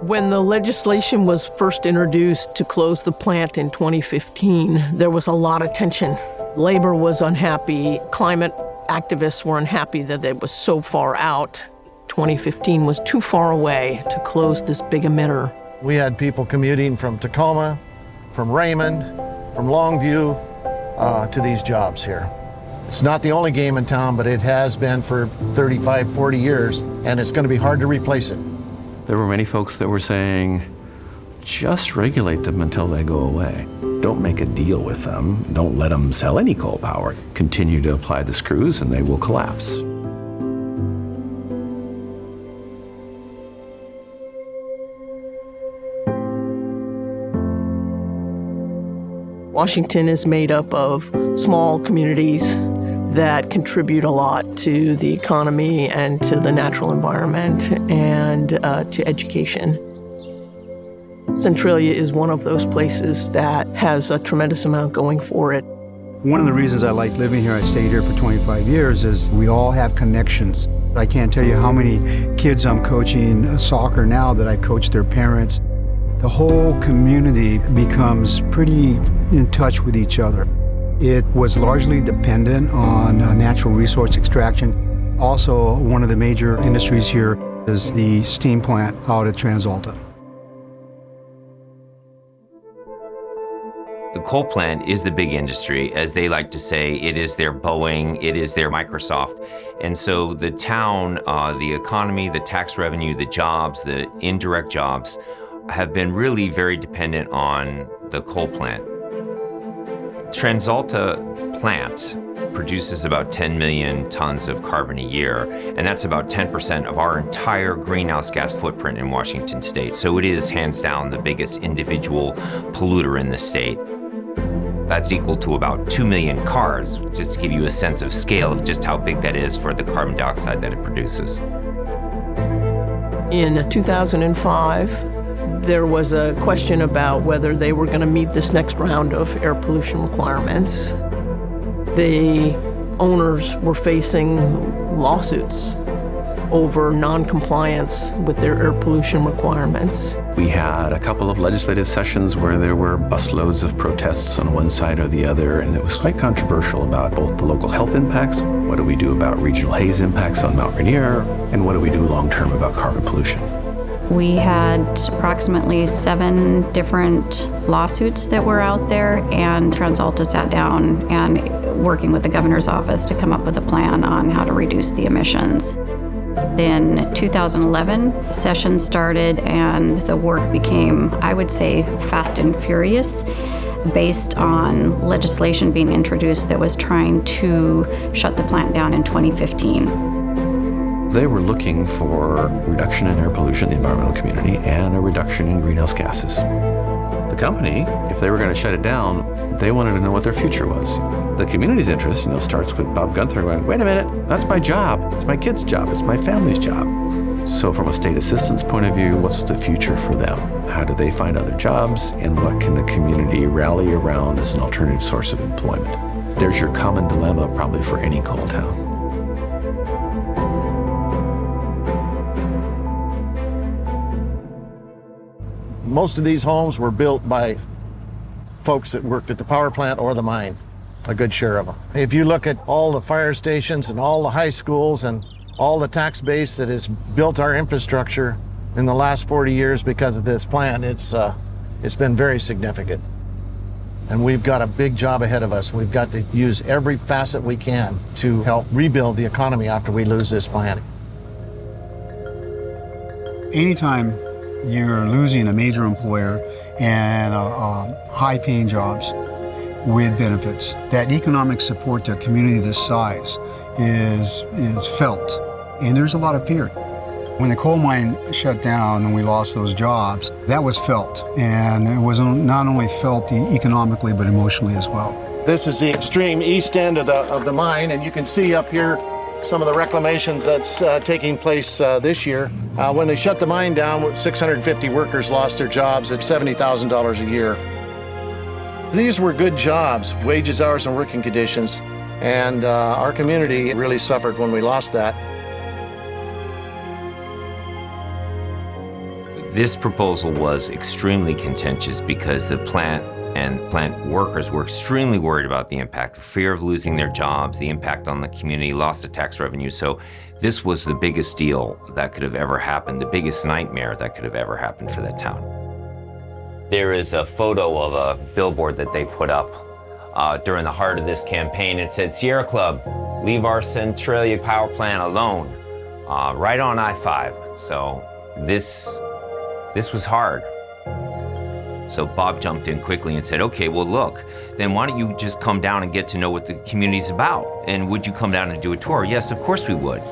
When the legislation was first introduced to close the plant in 2015, there was a lot of tension. Labor was unhappy. Climate activists were unhappy that it was so far out. 2015 was too far away to close this big emitter. We had people commuting from Tacoma, from Raymond, from Longview to these jobs here. It's not the only game in town, but it has been for 35, 40 years, and it's going to be hard to replace it. There were many folks that were saying, just regulate them until they go away. Don't make a deal with them. Don't let them sell any coal power. Continue to apply the screws and they will collapse. Washington is made up of small communities that contribute a lot to the economy and to the natural environment and to education. Centralia is one of those places that has a tremendous amount going for it. One of the reasons I like living here, I stayed here for 25 years, is we all have connections. I can't tell you how many kids I'm coaching soccer now that I've coached their parents. The whole community becomes pretty in touch with each other. It was largely dependent on natural resource extraction. Also, one of the major industries here is the steam plant out at TransAlta. The coal plant is the big industry. As they like to say, it is their Boeing, it is their Microsoft. And so the town, the economy, the tax revenue, the jobs, the indirect jobs have been really very dependent on the coal plant. TransAlta plant produces about 10 million tons of carbon a year, and that's about 10% of our entire greenhouse gas footprint in Washington state. So it is hands down the biggest individual polluter in the state. That's equal to about 2 million cars, just to give you a sense of scale of just how big that is for the carbon dioxide that it produces. In 2005, there was a question about whether they were going to meet this next round of air pollution requirements. The owners were facing lawsuits over non-compliance with their air pollution requirements. We had a couple of legislative sessions where there were busloads of protests on one side or the other, and it was quite controversial about both the local health impacts, what do we do about regional haze impacts on Mount Rainier, and what do we do long-term about carbon pollution. We had approximately 7 different lawsuits that were out there, and TransAlta sat down and working with the governor's office to come up with a plan on how to reduce the emissions. Then 2011, session started and the work became, I would say, fast and furious, based on legislation being introduced that was trying to shut the plant down in 2015. They were looking for reduction in air pollution in the environmental community and a reduction in greenhouse gases. The company, if they were going to shut it down, they wanted to know what their future was. The community's interest, starts with Bob Gunther going, wait a minute, that's my job. It's my kid's job. It's my family's job. So from a state assistance point of view, what's the future for them? How do they find other jobs? And what can the community rally around as an alternative source of employment? There's your common dilemma probably for any coal town. Most of these homes were built by folks that worked at the power plant or the mine, a good share of them. If you look at all the fire stations and all the high schools and all the tax base that has built our infrastructure in the last 40 years because of this plant, it's been very significant. And we've got a big job ahead of us. We've got to use every facet we can to help rebuild the economy after we lose this plant. Anytime you're losing a major employer and high-paying jobs with benefits, that economic support to a community this size is felt, and there's a lot of fear. When the coal mine shut down and we lost those jobs, that was felt, and it was not only felt economically but emotionally as well. This is the extreme east end of the mine, and you can see up here some of the reclamations that's taking place this year. When they shut the mine down, 650 workers lost their jobs at $70,000 a year. These were good jobs, wages, hours, and working conditions, and our community really suffered when we lost that. This proposal was extremely contentious because the plant and plant workers were extremely worried about the impact, the fear of losing their jobs, the impact on the community, loss of tax revenue. So this was the biggest deal that could have ever happened, the biggest nightmare that could have ever happened for that town. There is a photo of a billboard that they put up during the heart of this campaign. It said, "Sierra Club, leave our Centralia power plant alone," right on I-5. So this was hard. So Bob jumped in quickly and said, "Okay, well look, then why don't you just come down and get to know what the community's about? And would you come down and do a tour?" "Yes, of course we would."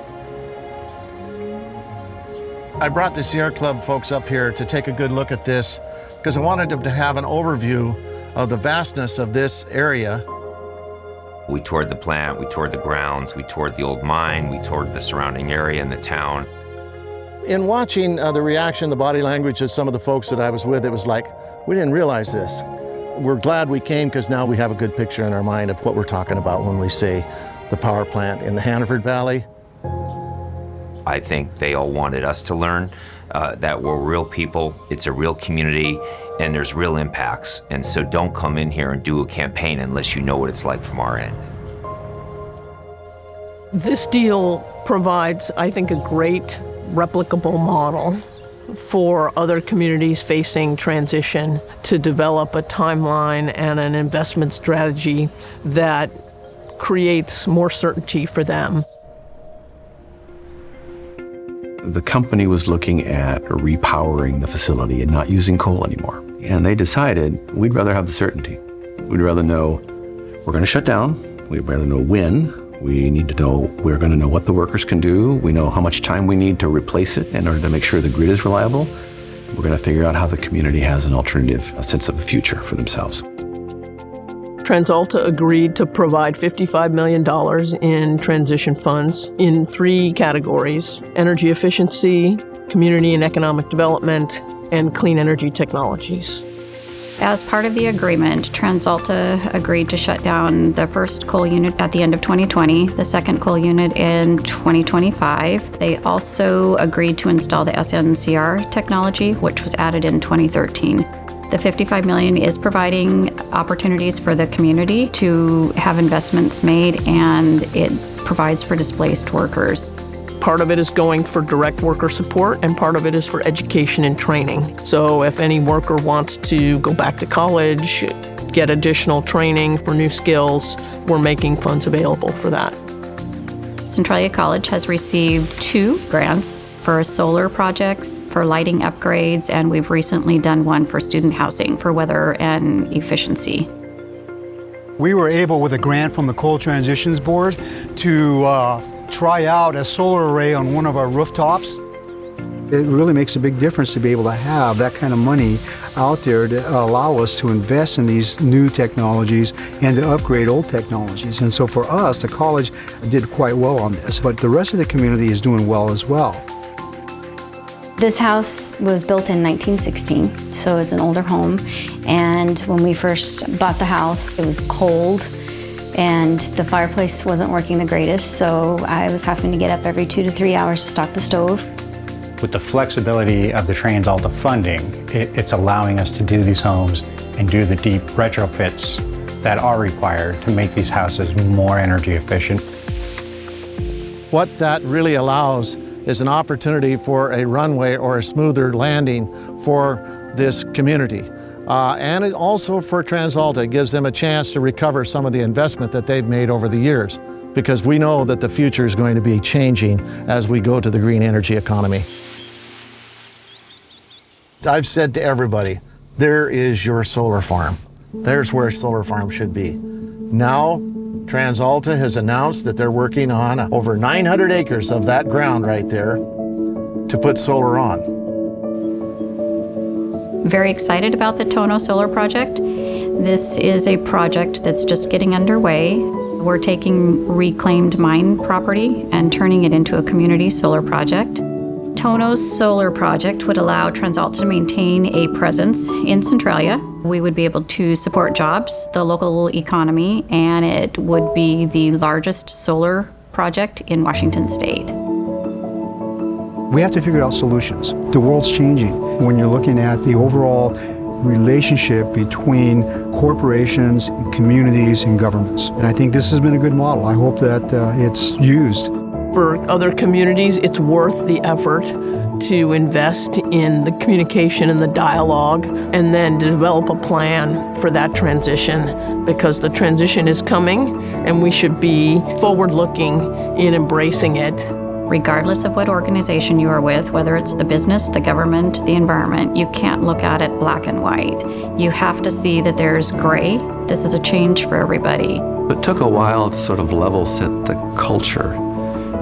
I brought the Sierra Club folks up here to take a good look at this because I wanted them to have an overview of the vastness of this area. We toured the plant, we toured the grounds, we toured the old mine, we toured the surrounding area and the town. In watching the reaction, the body language of some of the folks that I was with, it was like, we didn't realize this. We're glad we came because now we have a good picture in our mind of what we're talking about when we say the power plant in the Hannaford Valley. I think they all wanted us to learn that we're real people, it's a real community, and there's real impacts. And so don't come in here and do a campaign unless you know what it's like from our end. This deal provides, I think, a great replicable model for other communities facing transition to develop a timeline and an investment strategy that creates more certainty for them. The company was looking at repowering the facility and not using coal anymore. And they decided we'd rather have the certainty. We'd rather know we're going to shut down. We'd rather know when. We're going to know what the workers can do. We know how much time we need to replace it in order to make sure the grid is reliable. We're going to figure out how the community has an alternative, a sense of a future for themselves. TransAlta agreed to provide $55 million in transition funds in 3 categories: energy efficiency, community and economic development, and clean energy technologies. As part of the agreement, TransAlta agreed to shut down the first coal unit at the end of 2020, the second coal unit in 2025. They also agreed to install the SNCR technology, which was added in 2013. The $55 million is providing opportunities for the community to have investments made, and it provides for displaced workers. Part of it is going for direct worker support, and part of it is for education and training. So if any worker wants to go back to college, get additional training for new skills, we're making funds available for that. Centralia College has received 2 grants for solar projects, for lighting upgrades, and we've recently done one for student housing for weather and efficiency. We were able, with a grant from the Coal Transitions Board, to try out a solar array on one of our rooftops. It really makes a big difference to be able to have that kind of money out there to allow us to invest in these new technologies and to upgrade old technologies. And so for us, the college did quite well on this, but the rest of the community is doing well as well. This house was built in 1916, so it's an older home. And when we first bought the house, it was cold and the fireplace wasn't working the greatest, so I was having to get up every 2 to 3 hours to stock the stove. With the flexibility of the TransAlta funding, it's allowing us to do these homes and do the deep retrofits that are required to make these houses more energy efficient. What that really allows is an opportunity for a runway or a smoother landing for this community. And it also for TransAlta, it gives them a chance to recover some of the investment that they've made over the years, because we know that the future is going to be changing as we go to the green energy economy. I've said to everybody, there is your solar farm. There's where a solar farm should be. Now, TransAlta has announced that they're working on over 900 acres of that ground right there to put solar on. Very excited about the Tono Solar Project. This is a project that's just getting underway. We're taking reclaimed mine property and turning it into a community solar project. Tono's solar project would allow TransAlta to maintain a presence in Centralia. We would be able to support jobs, the local economy, and it would be the largest solar project in Washington State. We have to figure out solutions. The world's changing. When you're looking at the overall relationship between corporations, and communities, and governments. And I think this has been a good model. I hope that it's used. For other communities, it's worth the effort to invest in the communication and the dialogue, and then to develop a plan for that transition, because the transition is coming and we should be forward-looking in embracing it. Regardless of what organization you are with, whether it's the business, the government, the environment, you can't look at it black and white. You have to see that there's gray. This is a change for everybody. It took a while to sort of level set the culture,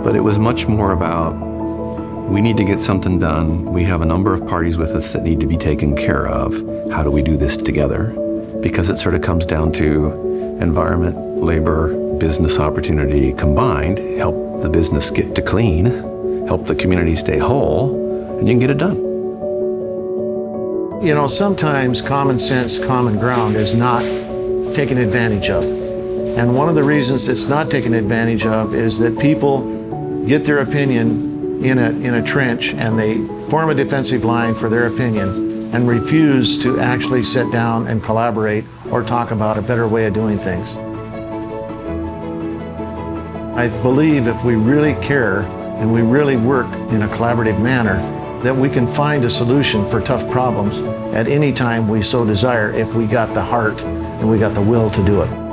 but it was much more about, we need to get something done. We have a number of parties with us that need to be taken care of. How do we do this together? Because it sort of comes down to environment, labor, business opportunity combined. Help the business get to clean, help the community stay whole, and you can get it done. You know, sometimes common sense, common ground is not taken advantage of. And one of the reasons it's not taken advantage of is that people get their opinion in a trench, and they form a defensive line for their opinion and refuse to actually sit down and collaborate or talk about a better way of doing things. I believe if we really care and we really work in a collaborative manner, that we can find a solution for tough problems at any time we so desire, if we got the heart and we got the will to do it.